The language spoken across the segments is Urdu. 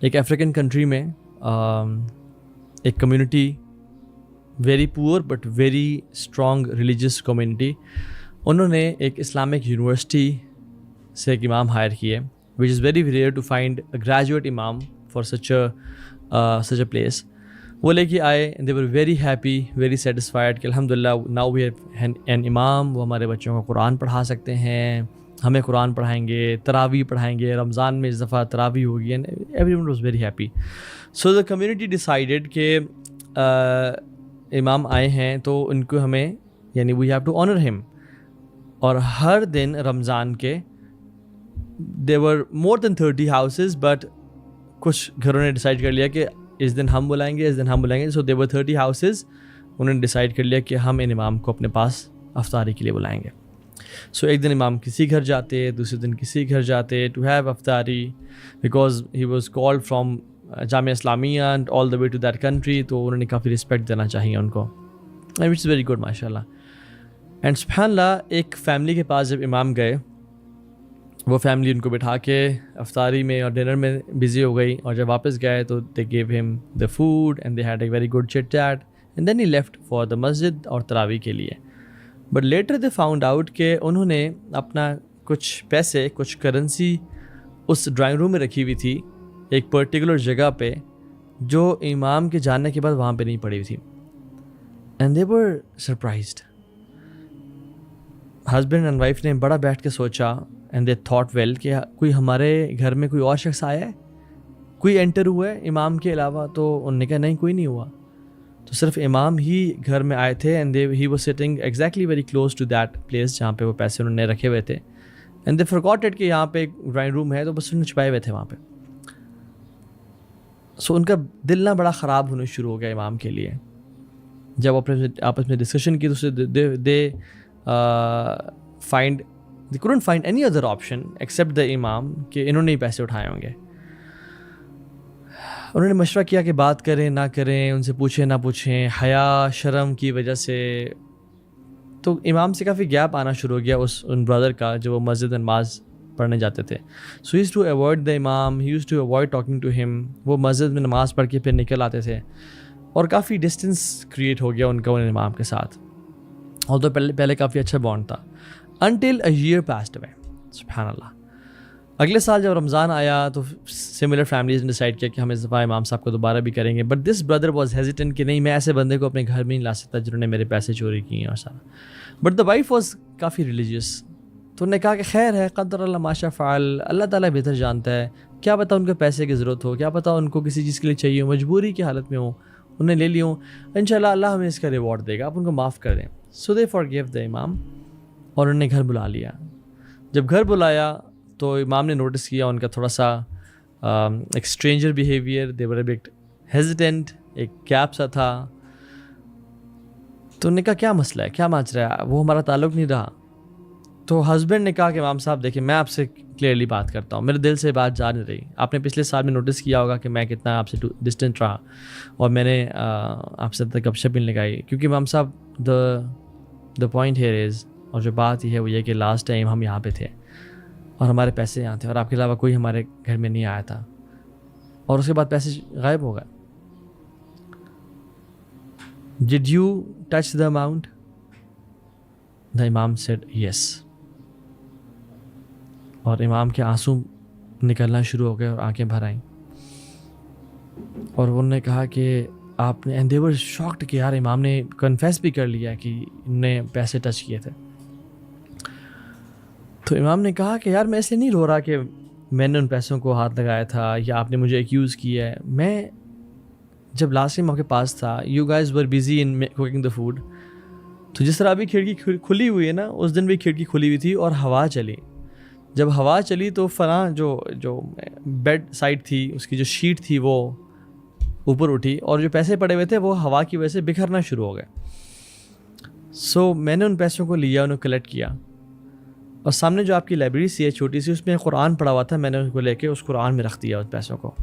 ایک افریقن کنٹری میں ایک community very poor but very strong religious community, انہوں نے ایک اسلامک یونیورسٹی سے ایک امام ہائر کیے، which is very rare to find a graduate امام فار سچ اے پلیس. وہ لے کے آئے، they were very happy, very satisfied کہ الحمد للہ ناؤ وی ہیو این امام، وہ ہمارے بچوں کو قرآن پڑھا سکتے ہیں، ہمیں قرآن پڑھائیں گے، تراویح پڑھائیں گے، رمضان میں اس دفعہ تراویح ہوگی، and every one was very happy. So the community decided کہ امام آئے ہیں تو ان کو ہمیں یعنی وی ہیو ٹو آنر ہم. اور ہر دن رمضان کے there were more than 30 houses but کچھ گھروں نے ڈیسائیڈ کر لیا کہ اس دن ہم بلائیں گے، اس دن ہم بلائیں گے. سو there were 30 houses، انہوں نے ڈیسائیڈ کر لیا کہ ہم ان امام کو اپنے پاس افطاری کے لیے بلائیں گے. سو ایک دن امام کسی گھر جاتے، دوسرے دن کسی گھر جاتے to have iftari, because he was called from Jamia Islamia and all the way to that country. تو انہوں نے کافی رسپیکٹ دینا چاہیے ان کو، وچ از ویری گڈ ماشاء اللہ. اینڈ سبحان اللہ ایک فیملی کے پاس جب امام گئے، وہ فیملی ان کو بٹھا کے افطاری میں اور ڈنر میں بزی ہو گئی، اور جب واپس گئے تو they gave him the food and they had a very good chit chat and then he left for the masjid اور تراویح کے لیے. But later they found out کہ انہوں نے اپنا کچھ پیسے، کچھ کرنسی اس ڈرائنگ روم میں رکھی ہوئی تھی ایک پرٹیکولر جگہ پہ، جو امام کے جانے کے بعد وہاں پہ نہیں پڑی ہوئی تھی. And they were surprised. Husband and wife نے بڑا بیٹھ کے سوچا اینڈ دے تھاٹ ویل کہ کوئی ہمارے گھر میں کوئی اور شخص آیا ہے، کوئی انٹر ہوا ہے امام کے علاوہ؟ تو انہوں نے کہا نہیں، کوئی نہیں ہوا. تو صرف امام ہی گھر میں آئے تھے and he was sitting exactly very close to that place جہاں پہ وہ پیسے انہوں نے رکھے ہوئے تھے. اینڈ دے فورگاٹ اٹ کہ یہاں پہ ایک ڈرائنگ روم ہے، تو بس انہوں نے چھپائے ہوئے تھے وہاں پہ. سو ان کا دل نہ بڑا خراب ہونا شروع ہو گیا امام کے لیے. جب آپس میں ڈسکشن کی تو they find they couldn't find any other option except the imam کہ انہوں نے ہی پیسے اٹھائے ہوں گے. انہوں نے مشورہ کیا کہ بات کریں نہ کریں، ان سے پوچھیں نہ پوچھیں، حیا شرم کی وجہ سے. تو امام سے کافی گیپ آنا شروع ہو گیا ان برادر کا جو وہ مسجد میں نماز پڑھنے جاتے تھے. سو he used to avoid the imam, he used to avoid talking to him. وہ مسجد میں نماز پڑھ کے پھر نکل آتے تھے، اور کافی ڈسٹینس کریٹ ہو گیا ان کا ان امام کے ساتھ. اور تو پہلے کافی اچھا بانڈ تھا until a year passed away. سبحان اللہ. اگلے سال جب رمضان آیا تو سملر فیملیز نے ڈیسائیڈ کیا کہ ہم اس دفعہ امام صاحب کو دوبارہ بھی کریں گے. But this brother was hesitant کہ نہیں، میں ایسے بندے کو اپنے گھر میں نہیں لا سکتا جنہوں نے میرے پیسے چوری کیے ہیں اور سارا. But the wife was coffee religious. تو انہوں نے کہا کہ خیر ہے، قدر اللہ ما شاء فعل، اللہ تعالیٰ بہتر جانتا ہے، کیا پتہ ان کو پیسے کی ضرورت ہو، کیا پتہ ان کو کسی چیز کے لیے چاہیے ہو، مجبوری کی حالت میں ہو، انہوں نے لے لی ہوں، انشاءاللہ اللہ ہمیں اس کا ریوارڈ دے گا، آپ ان کو معاف کر دیں. سو دے فارگیو دا امام، اور انہوں نے گھر بلا لیا. جب گھر بلایا تو امام نے نوٹس کیا ان کا تھوڑا سا ایک stranger behaviour, they were a but hesitant, ایک گیپ سا تھا. تو انہوں نے کہا کیا مسئلہ ہے، کیا ماجرا ہے، وہ ہمارا تعلق نہیں رہا. تو ہسبینڈ نے کہا کہ امام صاحب دیکھیں، میں آپ سے کلیئرلی بات کرتا ہوں، میرے دل سے بات جا نہیں رہی. آپ نے پچھلے سال میں نوٹس کیا ہوگا کہ میں کتنا آپ سے ڈسٹینٹ رہا، اور میں نے آپ سے گپ شپ نہیں لگائی. کیونکہ امام صاحب دا پوائنٹ ہیئر از، اور جو بات یہ ہے وہ یہ کہ لاسٹ ٹائم ہم یہاں پہ تھے اور ہمارے پیسے یہاں تھے، اور آپ کے علاوہ کوئی ہمارے گھر میں نہیں آیا تھا، اور اس کے بعد پیسے غائب ہو گئے. Did you touch the amount? The Imam said yes. اور امام کے آنسو نکلنا شروع ہو گئے اور آنکھیں بھر آئیں. اور انہوں نے کہا کہ آپ نے، and they were shocked کہ یار امام نے کنفیس بھی کر لیا کہ انہوں نے پیسے ٹچ کیے تھے. تو امام نے کہا کہ یار میں اس لیے نہیں رو رہا کہ میں نے ان پیسوں کو ہاتھ لگایا تھا یا آپ نے مجھے ایکیوز کیا ہے. میں جب لاسٹ ٹائم آپ کے پاس تھا، you guys were busy in cooking the food. تو جس طرح ابھی کھڑکی کھلی ہوئی ہے نا، اس دن بھی کھڑکی کھلی ہوئی تھی اور ہوا چلی. جب ہوا چلی تو فلاں جو بیڈ سائڈ تھی اس کی جو شیٹ تھی وہ اوپر اٹھی، اور جو پیسے پڑے ہوئے تھے وہ ہوا کی وجہ سے بکھرنا شروع ہو گئے. سو میں نے ان پیسوں کو لیا، انہیں کلیکٹ کیا، اور سامنے جو آپ کی لائبریری سی ہے چھوٹی سی، اس میں قرآن پڑا ہوا تھا، میں نے اس کو لے کے اس قرآن میں رکھ دیا اس پیسوں کو.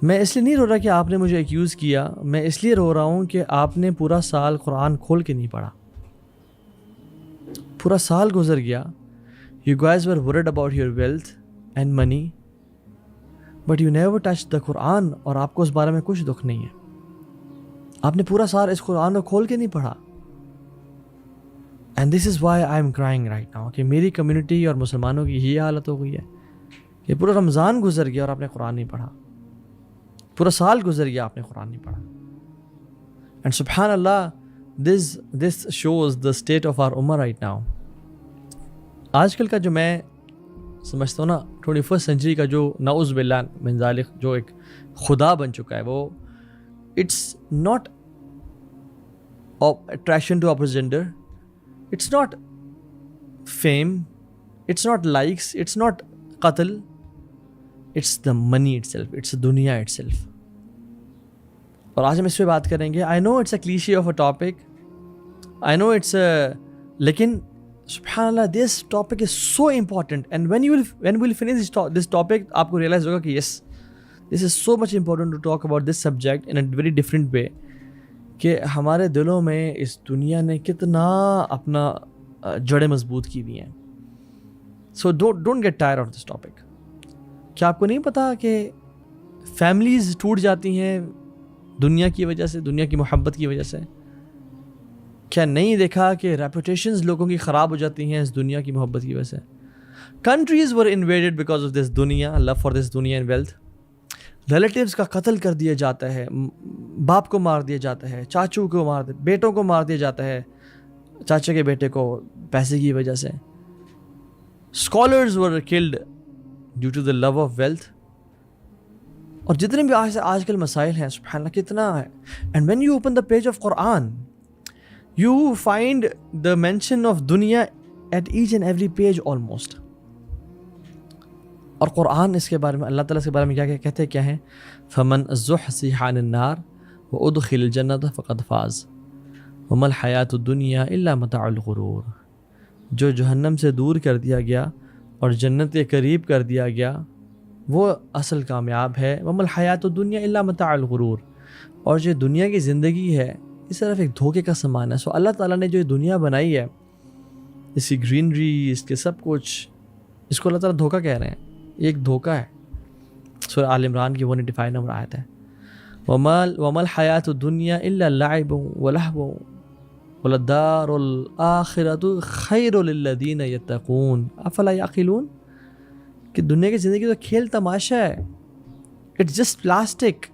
میں اس لیے نہیں رو رہا کہ آپ نے مجھے ایکیوز کیا، میں اس لیے رو رہا ہوں کہ آپ نے پورا سال قرآن کھول کے نہیں پڑھا. پورا سال گزر گیا. You guys were worried about your wealth and money, but you never touch the قرآن، اور آپ کو اس بارے میں کچھ دکھ نہیں ہے. آپ نے پورا سال اس قرآن کو کھول کے نہیں پڑھا. And this is why I am crying right now کہ میری کمیونٹی اور مسلمانوں کی یہی حالت ہو گئی ہے کہ پورا رمضان گزر گیا اور آپ نے قرآن نہیں پڑھا، پورا سال گزر گیا آپ نے قرآن نہیں پڑھا. اینڈ سبحان اللہ this shows the state of our امہ رائٹ ناؤ. آج کل کا جو میں سمجھتا ہوں نا 21st سینچری کا جو نعوذ باللہ من ذالک جو ایک خدا بن چکا ہے، وہ it's not attraction to opposite gender, it's not fame, it's not likes, it's not قتل، it's the money itself, it's دنیا اٹ سیلف. اور آج ہم اس پہ بات کریں گے. I know it's a cliche of a topic, I know it's لیکن سبحان اللہ this topic is so important. And when we'll finish this topic آپ کو ریئلائز ہوگا کہ yes this is so much important to talk about this subject in a very different way, کہ ہمارے دلوں میں اس دنیا نے کتنا اپنا جڑیں مضبوط کی ہوئی ہیں. So don't get tired of this topic. کیا آپ کو نہیں پتا کہ فیملیز ٹوٹ جاتی ہیں دنیا کی وجہ سے، دنیا کی محبت کی وجہ سے؟ کیا نہیں دیکھا کہ ریپوٹیشنز لوگوں کی خراب ہو جاتی ہیں اس دنیا کی محبت کی وجہ سے؟ Countries were invaded because of this دنیا، لو فار دس دنیا اینڈ ویلتھ. ریلیٹیوز کا قتل کر دیا جاتا ہے، باپ کو مار دیا جاتا ہے، چاچو کو مار دیا، بیٹوں کو مار دیا جاتا ہے، چاچا کے بیٹے کو پیسے کی وجہ سے. Scholars were killed due to the love of wealth. اور جتنے بھی آج کل مسائل ہیں سبحان اللہ کتنا ہے. And when you open the page of قرآن you find the mention of دنیا each and every page almost. اور قرآن اس کے بارے میں اللہ تعالیٰ اس کے بارے میں کیا کہتے ہیں، کیا ہیں؟ فمن زحزح عن النار وادخل الجنۃ فقد فاز وما الحیاۃ الدنیا الا متاع الغرور. جو جہنم سے دور کر دیا گیا اور جنت کے قریب کر دیا گیا وہ اصل کامیاب ہے. وما الحیاۃ الدنیا الا متاع الغرور. اور جو دنیا کی زندگی ہے یہ صرف ایک دھوکے کا سامان ہے. سو اللہ تعالیٰ نے جو یہ دنیا بنائی ہے، اس کی گرینری، اس کے سب کچھ، اس کو اللہ تعالیٰ دھوکہ کہہ رہے ہیں. یہ ایک دھوکہ ہے. سورہ آل عمران کی 185 نمبر آیت ہے. وما الحیاۃ الدنیا الا لعب ولہو وللدار الآخرۃ خیر للذین یتقون افلا یعقلون. کہ دنیا کی زندگی تو کھیل تماشا ہے، اٹس جسٹ پلاسٹک.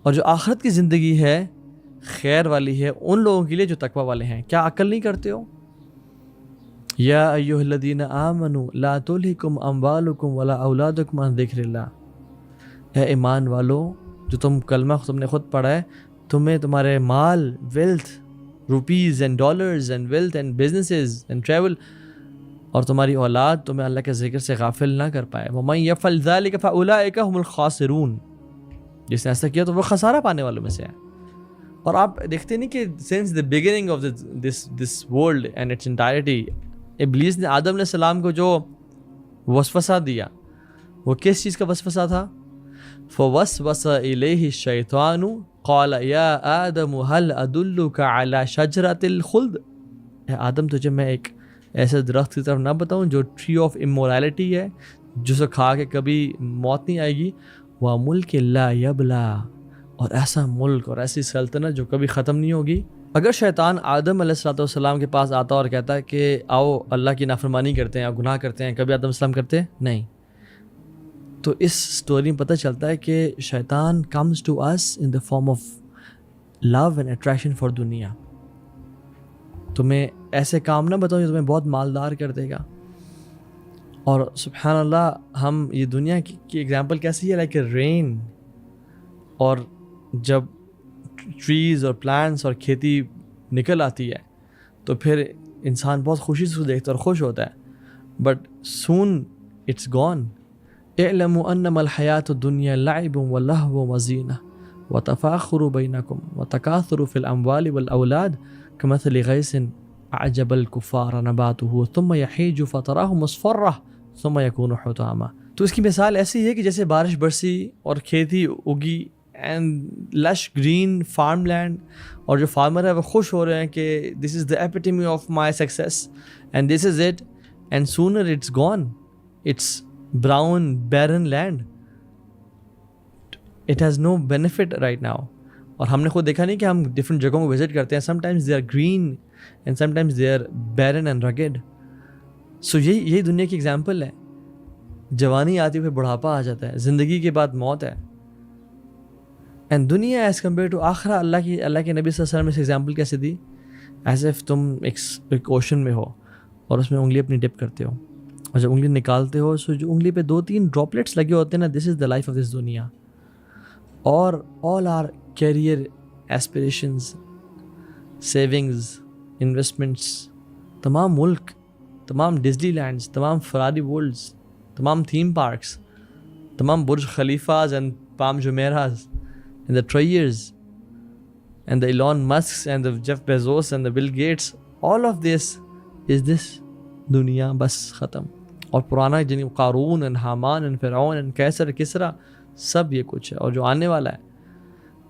اور جو آخرت کی زندگی ہے خیر والی ہے ان لوگوں کے لیے جو تقوی والے ہیں. کیا عقل نہیں کرتے ہو؟ یا ایھا الذین آمنوا لا تلھکم اموالکم ولا اولادکم عن ذکر اللہ. اے ایمان والو، جو تم کلمہ تم نے خود پڑھا ہے، تمہیں تمہارے مال، wealth, rupees and dollars and wealth and businesses and travel, اور تمہاری اولاد تمہیں اللہ کے ذکر سے غافل نہ کر پائے. وَمَن يَفْعَلْ ذَلِكَ فَأُولَٰئِكَ هُمُ الْخَاسِرُونَ. جس نے ایسا کیا تو وہ خسارہ پانے والوں میں سے ہے. اور آپ دیکھتے نہیں کہ since the beginning of this world and its entirety ابلیس نے آدم علیہ السلام کو جو وسوسہ دیا وہ کس چیز کا وسوسہ تھا؟ فَوَسْوَسَ إِلَيْهِ الشَّيْطَانُ قَالَ يَا آدَمُ هَلْ أَدُلُّكَ عَلَى شَجْرَةِ الْخُلْدِ. اے آدم تجھے میں ایک ایسے درخت کی طرف نہ بتاؤں جو ٹری آف امورالٹی ہے، جسے کھا کے کبھی موت نہیں آئے گی، وَمُلْكٍ لَا يَبْلَىٰ، اور ایسا ملک اور ایسی سلطنت جو کبھی ختم نہیں ہوگی. اگر شیطان آدم علیہ السلام کے پاس آتا اور کہتا ہے کہ آؤ اللہ کی نافرمانی کرتے ہیں یا گناہ کرتے ہیں، کبھی آدم السلام کرتے نہیں. تو اس سٹوری میں پتہ چلتا ہے کہ شیطان comes to us in the form of love and attraction for دنیا. تمہیں ایسے کام نہ بتاؤں جو تمہیں بہت مالدار کر دے گا. اور سبحان اللہ ہم یہ دنیا کی ایگزامپل کیسی ہے، لائک اے رین. اور جب ٹریز اور پلانٹس اور کھیتی نکل آتی ہے تو پھر انسان بہت خوشی سے دیکھتا ہے اور خوش ہوتا ہے. But soon it's gone. اعلموا انما الحیاۃ الدنیا لعب ولہو وزینہ وتفاخر بینکم وتکاثر فی الاموال والاولاد کمثل غیث اعجب الکفار نباتہ ثم یحیج فتراہ مصفرہ ثم یکون حطاما. تو اس کی مثال ایسی ہے کہ جیسے بارش برسی اور کھیتی اگی اینڈ لش گرین فارم لینڈ، اور جو فارمر ہے وہ خوش ہو رہے ہیں کہ this is the epitome of my success and this is it, and sooner it's gone, it's brown barren land. It has no benefit right now. اور ہم نے خود دیکھا نہیں کہ ہم ڈفرینٹ جگہوں کو وزٹ کرتے ہیں, sometimes they are green and sometimes they are barren and rugged. So یہی دنیا کی ایگزامپل ہے. جوانی آتی ہے پھر بڑھاپا آ جاتا ہے, زندگی کے بعد موت ہے. اینڈ دنیا ایز کمپیئر ٹو آخرہ, اللہ کے نبی صلی اللہ علیہ وسلم نے اس ایگزامپل کیسے دی, ایز ایف تم ایک اوشن میں ہو اور اس میں انگلی اپنی ڈپ کرتے ہو, اور جب انگلی نکالتے ہو سو جو انگلی پہ 2-3 ڈراپلیٹس لگے ہوتے ہیں نا, دس is the life of this دنیا. اور all our career, aspirations, savings, investments, تمام ملک, تمام ڈزنی لینڈز, تمام فراری ورلڈز, تمام تھیم پارکس, تمام Burj Khalifas and Palm Jumeirahs and the ٹریئرز and the Elon Musks and the Jeff Bezos and the Bill Gates, all of this is this دنیا, بس ختم. اور پرانا جن قارون اینڈ حامان اینڈ فرعون اینڈ کیسر کسرا, سب یہ کچھ ہے. اور جو آنے والا ہے,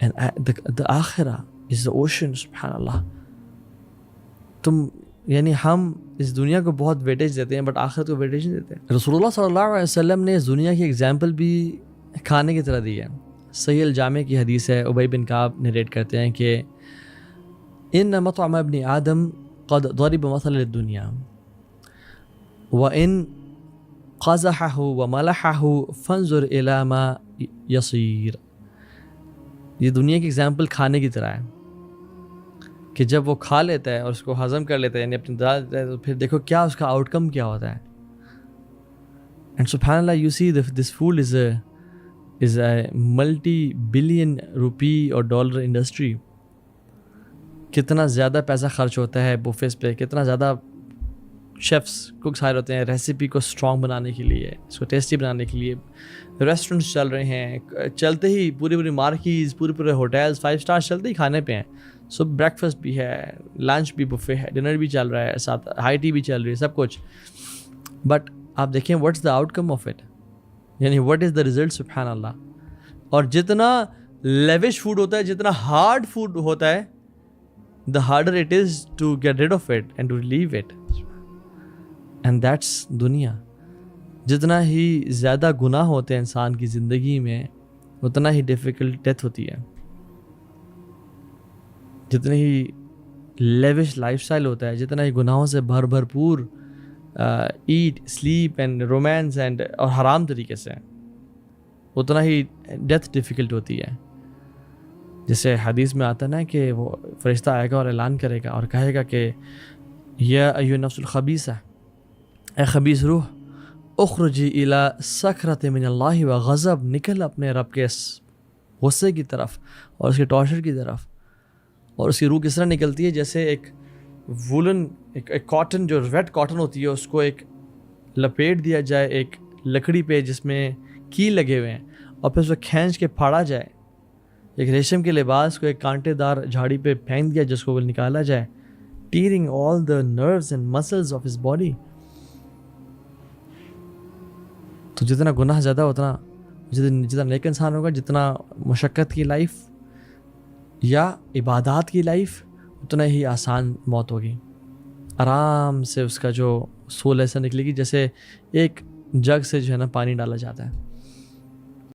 and the آخرہ is the ocean. سبحان اللہ. تم یعنی ہم اس دنیا کو بہت ویٹیج دیتے ہیں بٹ آخرت کو ویٹیج نہیں دیتے. رسول اللہ صلی اللہ علیہ وسلم نے اس دنیا کی ایگزامپل بھی کھانے کی طرح دی ہے. صحیح الجامع کی حدیث ہے, ابی بن کعب نریٹ کرتے ہیں کہ ان مطعم ابن آدم قد ضرب مثل للدنیا وان قزحه وملحه فانظر الى ما يصير. یہ دنیا کی ایگزامپل کھانے کی طرح ہے کہ جب وہ کھا لیتا ہے اور اس کو ہضم کر لیتا ہے, یعنی اپنی دال دیتا ہے, تو پھر دیکھو کیا اس کا آؤٹ کم کیا ہوتا ہے. اینڈ سبحان اللہ, you see this food is a multi billion rupee اور ڈالر انڈسٹری. کتنا زیادہ پیسہ خرچ ہوتا ہے بوفیز پہ, کتنا زیادہ شیفس کوکس ہائر ہوتے ہیں ریسیپی کو اسٹرانگ بنانے کے لیے, اس کو ٹیسٹی بنانے کے لیے. ریسٹورنٹس چل رہے ہیں, چلتے ہی پوری مارکیز, پورے ہوٹلز 5 اسٹار چلتے ہی کھانے پہ ہیں. سو بریک فاسٹ بھی ہے, لنچ بھی بفے ہے, ڈنر بھی چل رہا ہے, ساتھ ہائی ٹی بھی چل رہی ہے, سب کچھ. بٹ آپ دیکھیں what is the out come of it, یعنی واٹ از دا ریزلٹ. سبحان اللہ. اور جتنا لیوش فوڈ ہوتا ہے, جتنا ہارڈ فوڈ ہوتا ہے, the harder it is to get rid of it and to leave it. And that's دنیا. جتنا ہی زیادہ گناہ ہوتے ہیں انسان کی زندگی میں, اتنا ہی ڈیفیکلٹ ڈیتھ ہوتی ہے. جتنے ہی لیوش لائف اسٹائل ہوتا ہے, جتنا ہی گناہوں سے بھرپور eat, sleep and romance and اور حرام طریقے سے, اتنا ہی ڈیتھ ڈیفیکلٹ ہوتی ہے. جیسے حدیث میں آتا ہے نا کہ وہ فرشتہ آئے گا اور اعلان کرے گا اور کہے گا کہ یا ایھا النفس الخبیثہ, اے خبیث روح, اخرجی الی سکرۃ من اللہ وغضب, نکل اپنے رب کے غصے کی طرف اور اس کے ٹارچر کی طرف. اور اس کی روح کس طرح نکلتی ہے, جیسے ایک وولن, ایک کاٹن, جو ویٹ کاٹن ہوتی ہے, اس کو ایک لپیٹ دیا جائے ایک لکڑی پہ جس میں کیل لگے ہوئے ہیں, اور پھر اس کو کھینچ کے پھاڑا جائے. ایک ریشم کے لباس کو ایک کانٹے دار جھاڑی پہ پھینک دیا جس کو وہ نکالا جائے, tearing all the nerves and muscles of his body. تو جتنا گناہ زیادہ اتنا, جتنا نیک انسان ہوگا, جتنا مشقت کی لائف یا عبادات کی لائف, اتنا ہی آسان موت ہوگی. آرام سے اس کا جو سول ایسا نکلے گی جیسے ایک جگ سے جو ہے نا پانی ڈالا جاتا ہے.